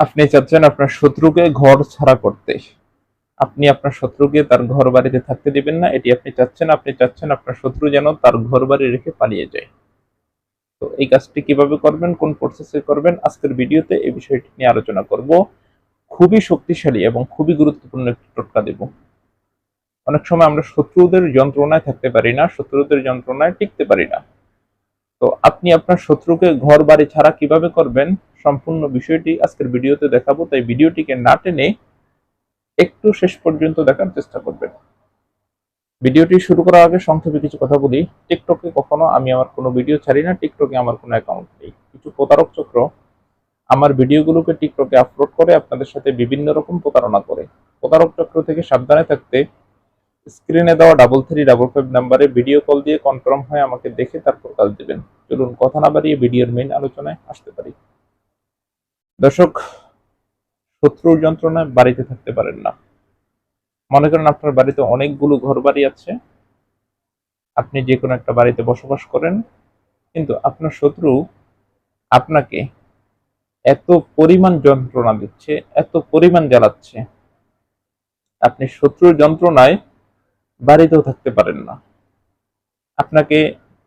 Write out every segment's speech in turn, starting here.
আপনি চাচ্ছেন আপনার শত্রুকে ঘর ছাড়া করতে। আপনি আপনার শত্রুকে তার ঘর বাড়িতে থাকতে দিবেন না, এটি আপনি চাচ্ছেন। আপনি চাচ্ছেন আপনার শত্রু যেন তার ঘর বাড়ি রেখে পালিয়ে যায়। তো এই কাজটি কিভাবে করবেন, কোন প্রসেসে করবেন, আজকের ভিডিওতে এই বিষয়টি নিয়ে আলোচনা করব। খুবই শক্তিশালী এবং খুবই গুরুত্বপূর্ণ একটি টোটকা দেব। অনেক সময় আমরা শত্রুদের যন্ত্রণায় থাকতে পারি না, শত্রুদের যন্ত্রণায় টিকতে পারি না। তো আপনি আপনার শত্রুকে ঘর বাড়ি ছাড়া কিভাবে করবেন, সম্পূর্ণ বিষয়টি আজকের ভিডিওতে দেখাবো। তাই ভিডিওটিকে না টেনে একটু শেষ পর্যন্ত দেখার চেষ্টা করবেন। ভিডিওটি শুরু করার আগে সংক্ষেপে কিছু কথা বলি। টিকটকে কখনো আমি আমার কোনো ভিডিও ছাড়ি না, টিকটকে আমার কোনো অ্যাকাউন্ট নেই। কিছু প্রতারক চক্র আমার ভিডিওগুলোকে টিকটকে আপলোড করে আপনাদের সাথে বিভিন্ন রকম প্রতারণা করে। প্রতারক চক্র থেকে সাবধানে থাকতে স্ক্রিনে দেওয়া 3355 নাম্বারে ভিডিও কল দিয়ে কনফার্ম হয়ে আমাকে দেখে তারপর কাজ দিবেন। চলুন কথা না বাড়িয়ে ভিডিওর মেইন আলোচনায় আসতে পারি। দর্শক, শত্রুর যন্ত্রণায় বাড়িতে থাকতে পারেন না। মনে করেন আপনার বাড়িতে অনেকগুলো ঘর বাড়ি আছে, আপনি যে কোনো একটা বাড়িতে বসবাস করেন, কিন্তু আপনার শত্রু আপনাকে এত পরিমাণ যন্ত্রণা দিচ্ছে, এত পরিমাণ জ্বালাচ্ছে, আপনি শত্রুর যন্ত্রণায় বাড়িতেও থাকতে পারেন না। আপনাকে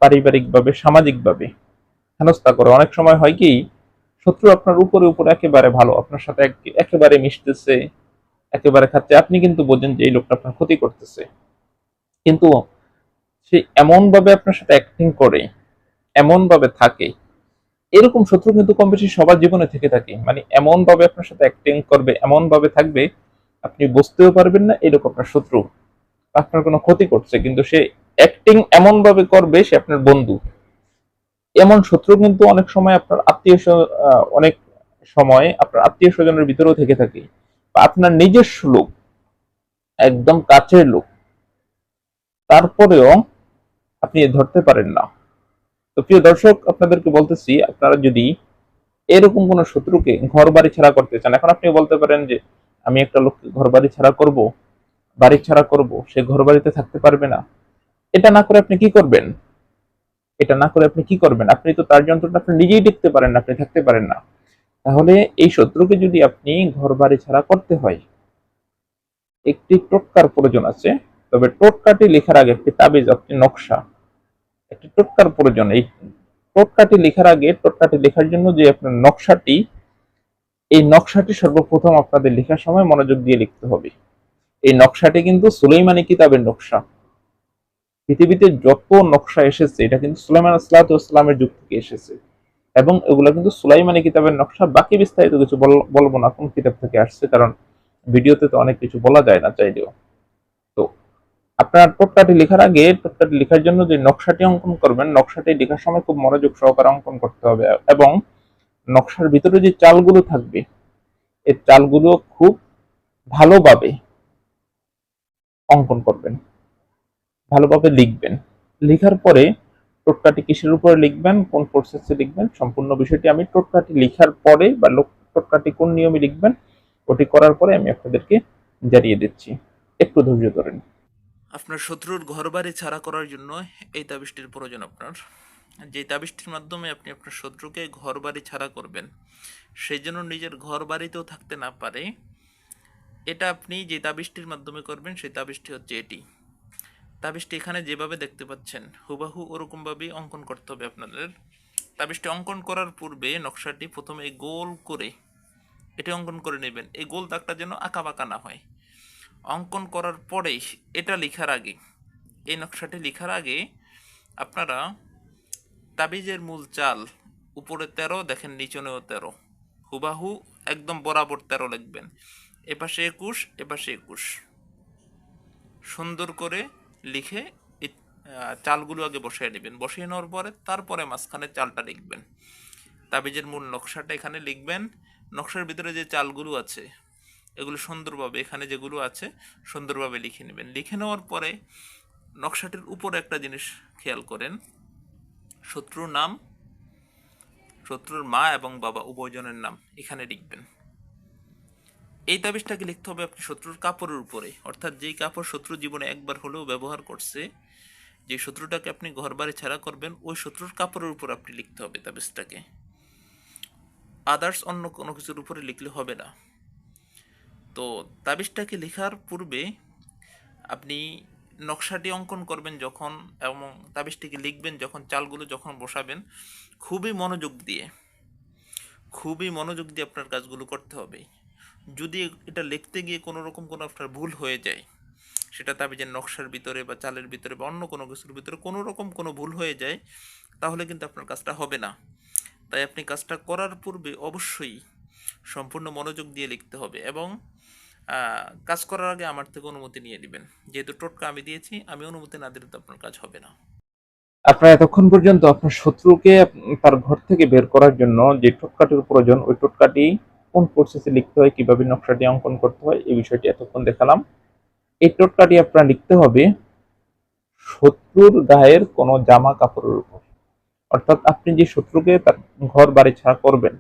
পারিবারিকভাবে, সামাজিকভাবে হেনস্থা করে। অনেক সময় হয় কি, শত্রু আপনার উপরে উপরে একেবারে ভালো, আপনার সাথে একেবারে মিশতেছে, একেবারে খাচ্ছে, আপনি কিন্তু বোঝেন যে এই লোকটা আপনার ক্ষতি করতেছে, কিন্তু সে এমন ভাবে আপনার সাথে অ্যাক্টিং করে, এমন ভাবে থাকে। এরকম শত্রু কিন্তু কম বেশি সবার জীবনে থেকে থাকে। মানে এমন ভাবে আপনার সাথে অ্যাক্টিং করবে, এমন ভাবে থাকবে, আপনি বুঝতেও পারবেন না এরকম আপনার শত্রু আপনার কোনো ক্ষতি করছে, কিন্তু সে অ্যাক্টিং এমন ভাবে করবে সে আপনার বন্ধু। এমন শত্রু কিন্তু অনেক সময় আপনার অনেক সময় আপনার আত্মীয় স্বজনের ভিতরেও থেকে থাকে, বা আপনার নিজস্ব লোক, একদম কাছের লোক, তারপরেও আপনি ধরতে পারেন না। তো প্রিয় দর্শক, আপনাদেরকে বলতেছি, আপনারা যদি এরকম কোন শত্রুকে ঘর বাড়ি ছাড়া করতে চান, এখন আপনি বলতে পারেন যে আমি একটা লোককে ঘর বাড়ি ছাড়া করব, বাড়ি ছাড়া করব, সে ঘর বাড়িতে থাকতে পারবে না। এটা না করে আপনি কি করবেন? এটা না করে আপনি কি করবেন? আপনি তো তার যন্ত্রণা আপনি নিজেই দেখতে পারেন না, আপনি থাকতে পারেন না। তাহলে এই শত্রুকে যদি আপনি ঘর বাড়ি ছাড়া করতে হয়, একটি টোটকার প্রয়োজন আছে। তবে টোটকাটি লেখার আগে একটি তাবিজ, একটি নকশা, একটি টোটকার প্রয়োজন। এই টোটকাটি লেখার আগে, টোটকাটি লেখার জন্য যে আপনার নকশাটি, এই নকশাটি সর্বপ্রথম আপনাদের লেখার সময় মনোযোগ দিয়ে লিখতে হবে। এই নকশাটি কিন্তু সুলাইমানি কিতাবের নকশা। পৃথিবীতে যত নকশা এসেছে এটা কিন্তু সুলাইমান সালামের যুগ থেকে এসেছে, এবং এগুলো কিন্তু সুলাইমানি কিতাবের নকশা। বাকি বিস্তারিত কিছু বলবো না কোন কিতাব থেকে আসছে, কারণ ভিডিওতে তো অনেক কিছু বলা যায় না চাইলেও। তো আপনার টোটকাটি লেখার আগে, টোটকাটি লেখার জন্য যে নকশাটি অঙ্কন করবেন, নকশাটি লেখার সময় খুব মনোযোগ সহকারে অঙ্কন করতে হবে, এবং নকশার ভিতরে যে চালগুলো থাকবে, এই চালগুলো খুব ভালোভাবে অঙ্কন করবেন, ভালোভাবে লিখবেন। লিখার পরে টোটকাটি কিসের উপরে লিখবেন, কোন প্রসেসে লিখবেন, সম্পূর্ণ বিষয়টি আমি টোটকাটি লিখার পরে, বা টোটকাটি কোন নিয়মে লিখবেন ওটি করার পরে আমি আপনাদেরকে জানিয়ে দিচ্ছি। একটু ধৈর্য ধরেন। আপনার শত্রুর ঘরবাড়ি ছাড়া করার জন্য এই তাবিজটির প্রয়োজন আপনার। যে তাবিজটির মাধ্যমে আপনি আপনার শত্রুকে ঘরবাড়ি ছাড়া করবেন, সেই জন্য নিজের ঘর বাড়িতেও থাকতে না পারে, এটা আপনি যে তাবিজটির মাধ্যমে করবেন সেই তাবিজটি হচ্ছে এটি। তাবিজটি এখানে যেভাবে দেখতে পাচ্ছেন হুবাহু ওরকমভাবেই অঙ্কন করতে হবে আপনাদের। তাবিজটি অঙ্কন করার পূর্বে নকশাটি প্রথমে গোল করে এটি অঙ্কন করে নেবেন। এই গোল দাগটা যেন আঁকা বাঁকা না হয়। অঙ্কন করার পরেই এটা লেখার আগে, এই নকশাটি লেখার আগে আপনারা তাবিজের মূল চাল উপরে 13, দেখেন নিচনেও 13, হুবাহু একদম বরাবর 13 লিখবেন। এপাশে 21, এপাশে 21, সুন্দর করে লিখে চালগুলো আগে বসিয়ে নেবেন। বসিয়ে নেওয়ার পরে তারপরে মাঝখানে চালটা লিখবেন। তাবিজের মূল নকশাটা এখানে লিখবেন। নকশার ভিতরে যে চালগুলো আছে এগুলো সুন্দরভাবে, এখানে যেগুলো আছে সুন্দরভাবে লিখে নেবেন। লিখে নেওয়ার পরে নকশাটির উপরে একটা জিনিস খেয়াল করেন, শত্রুর নাম, শত্রুর মা এবং বাবা উভয়জনের নাম এখানে লিখবেন। এই তাবিজটাকে লিখতে হবে আপনি শত্রুর কাপড়ের উপরে, অর্থাৎ যেই কাপড় শত্রু জীবনে একবার হলেও ব্যবহার করছে, যে শত্রুটাকে আপনি ঘর বাড়ি ছাড়া করবেন, ওই শত্রুর কাপড়ের উপর আপনি লিখতে হবে তাবিজটাকে। আদার্স অন্য কোনো কিছুর উপরে লিখলে হবে না। তো তাবিজটাকে লেখার পূর্বে আপনি নকশাটি অঙ্কন করবেন যখন, এবং তাবিজটিকে লিখবেন যখন, চালগুলো যখন বসাবেন, খুবই মনোযোগ দিয়ে, খুবই মনোযোগ দিয়ে আপনার কাজগুলো করতে হবে। যদি এটা লিখতে গিয়ে কোনো রকম কোনো আপনার ভুল হয়ে যায়, সেটা তাবিজের নকশার ভিতরে বা চালের ভিতরে বা অন্য কোনো কিছুর ভিতরে কোনো রকম কোনো ভুল হয়ে যায়, তাহলে কিন্তু আপনার কাজটা হবে না। তাই আপনি কাজটা করার পূর্বে অবশ্যই সম্পূর্ণ মনোযোগ দিয়ে লিখতে হবে, এবং কাজ করার আগে আমার থেকে অনুমতি নিয়ে নেবেন। যেহেতু টোটকা আমি দিয়েছি, আমি অনুমতি না দিলে তো আপনার কাজ হবে না। আপনার এতক্ষণ পর্যন্ত আপনার শত্রুকে তার ঘর থেকে বের করার জন্য যে টোটকাটির প্রয়োজন, ওই টোটকাটি কোন প্রসেসে লিখতে হয়, কিভাবে নকশাটি অঙ্কন করতে হয়, এই বিষয়টি এতক্ষণ দেখালাম। এই টোটকাটি আপনার লিখতে হবে শত্রুর গায়ের কোনো জামা কাপড়ের উপর। অর্থাৎ আপনি যে শত্রুকে তার ঘর বাড়ি ছাড়া করবেন,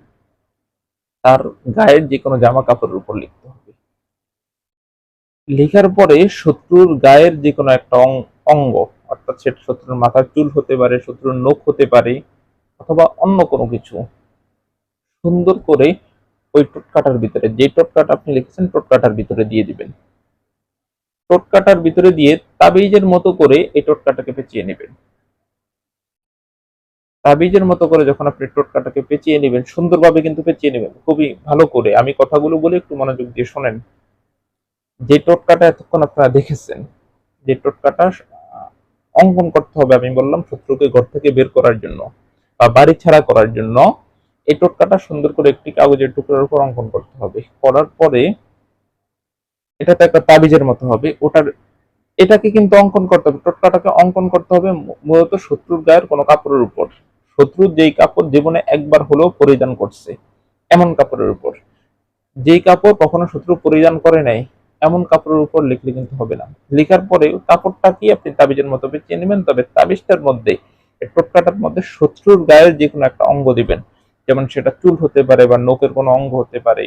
তার গায়ের যে কোনো জামা কাপড়ের উপর লিখতে হবে। লেখার পরে শত্রুর গায়ের যে কোনো একটা অঙ্গ, অর্থাৎ সেটা শত্রুর মাথার চুল হতে পারে, শত্রুর নখ হতে পারে, অথবা অন্য কোনো কিছু, সুন্দর করে ওই টোটকাটার ভিতরে, যে টোটকাটা আপনি লিখেছেন টোটকাটার ভিতরে দিয়ে দিবেন। টোটকাটার ভিতরে দিয়ে তাবিজের মতো করে এই টোটকাটাকে পেঁচিয়ে নেবেন। তাবিজের মতো করে যখন আপনি টোটকাটাকে পেঁচিয়ে নেবেন, সুন্দরভাবে কিন্তু পেঁচিয়ে নেবেন, খুবই ভালো করে। আমি কথাগুলো বলে একটু মনোযোগ দিয়ে শোনেন। যে টোটকাটা এতক্ষণ আপনারা দেখেছেন, যে টোটকাটা অঙ্কন করতে হবে, আমি বললাম শত্রুকে ঘর থেকে বের করার জন্য বা বাড়ি ছাড়া করার জন্য, এই টোটকাটা সুন্দর করে একটি কাগজের টুকরার উপর অঙ্কন করতে হবে। করার পরে এটা তো একটা তাবিজের মতো হবে, এটাকে কিন্তু অঙ্কন করতে হবে, টোটকাটাকে অঙ্কন করতে হবে মূলত শত্রুর গায়ের কোনো কাপড়ের উপর। শত্রুর যেই কাপড় জীবনে একবার হলেও পরিধান করছে, এমন কাপড়ের উপর। যেই কাপড় কখনো শত্রু পরিধান করে নাই, এমন কাপড়ের উপর লিখলে কিন্তু হবে না। লেখার পরে কাপড়টা কি আপনি তাবিজের মতো পেঁচিয়ে নেবেন, তবে তাবিজটার মধ্যে, টোটকাটার মধ্যে শত্রুর গায়ের যে কোনো একটা অঙ্গ দিবেন। যেমন সেটা চুল হতে পারে বা নখের কোনো অঙ্গ হতে পারে।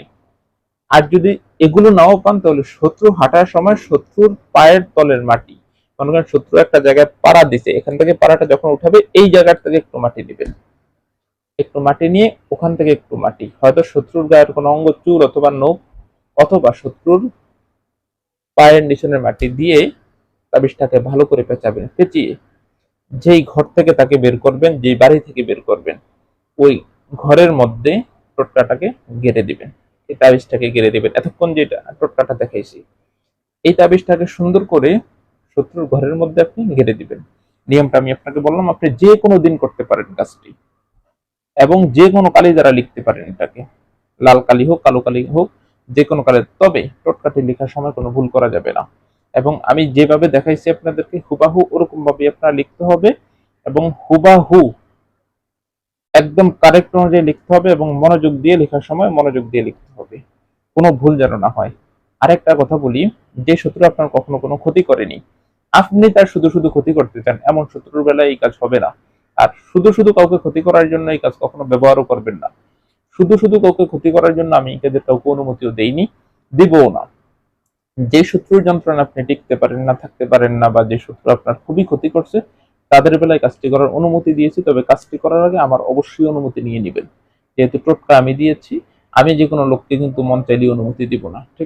আর যদি এগুলো নাও পান, তাহলে শত্রু হাঁটার সময় শত্রুর পায়ের তলের মাটি, মনে করেন শত্রু একটা জায়গায় পাড়া দিছে, এখান থেকে পাড়াটা যখন উঠাবে এই জায়গার থেকে একটু মাটি দিবেন। একটু মাটি নিয়ে ওখান থেকে একটু মাটি, হয়তো শত্রুর গায়ের কোনো অঙ্গ, চুল অথবা নখ, অথবা শত্রুর পায়ের নিচনের মাটি দিয়ে তাবিজটাকে ভালো করে পেঁচাবেন। পেঁচিয়ে যেই ঘর থেকে তাকে বের করবেন, যেই বাড়ি থেকে বের করবেন, ওই ঘরের মধ্যে টোটকাটাকে গেড়ে দিবেন। এই তাবিজটাকে গেড়ে দিবেন। এতক্ষণ যেটা টোটকাটা দেখাইছি, এই তাবিজটাকে সুন্দর করে শত্রুর ঘরের মধ্যে আপনি গেড়ে দিবেন। নিয়মটা আমি আপনাকে বললাম, আপনি যে কোনো দিন করতে পারেন কাজটি, এবং যে কোনো কালি দ্বারা লিখতে পারেন এটাকে, লাল কালি হোক, কালো কালি হোক, যে কোনো কালে। তবে টোটকাটি লেখার সময় কোনো ভুল করা যাবে না। এবং আমি যেভাবে দেখাইছি আপনাদেরকে হুবাহু ওরকম ভাবে আপনারা লিখতে হবে, এবং হুবাহু একদম কারেক্ট অনুযায়ী লিখতে হবে, এবং মনোযোগ দিয়ে লেখার সময় মনোযোগ দিয়ে লিখতে হবে, কোনো ভুল যেন না হয়। আরেকটা কথা বলি, যে শত্রু আপনার কখনো কোনো ক্ষতি করেনি, আপনি তার শুধু শুধু ক্ষতি করতে চান, এমন শত্রুর বেলায় এই কাজ হবে না। আর শুধু শুধু কাউকে ক্ষতি করার জন্য এই কাজ কখনো ব্যবহারও করবেন না। শুধু শুধু কাউকে ক্ষতি করার জন্য আমি এই কাজের কাউকে অনুমতিও দেইনি, দিবও না। যে শত্রুর যন্ত্রণা আপনি টিকতে পারেন না, থাকতে পারেন না, বা যে শত্রু আপনার খুবই ক্ষতি করছে, তাদের বেলায় কাজটি করার অনুমতি দিয়েছি। তবে কাজটি করার আগে আমার অবশ্যই অনুমতি নিয়ে নেবেন। যেহেতু টোটকা আমি দিয়েছি, আমি যে কোনো লোককে কিন্তু মন চাইলে অনুমতি দিব না। ঠিক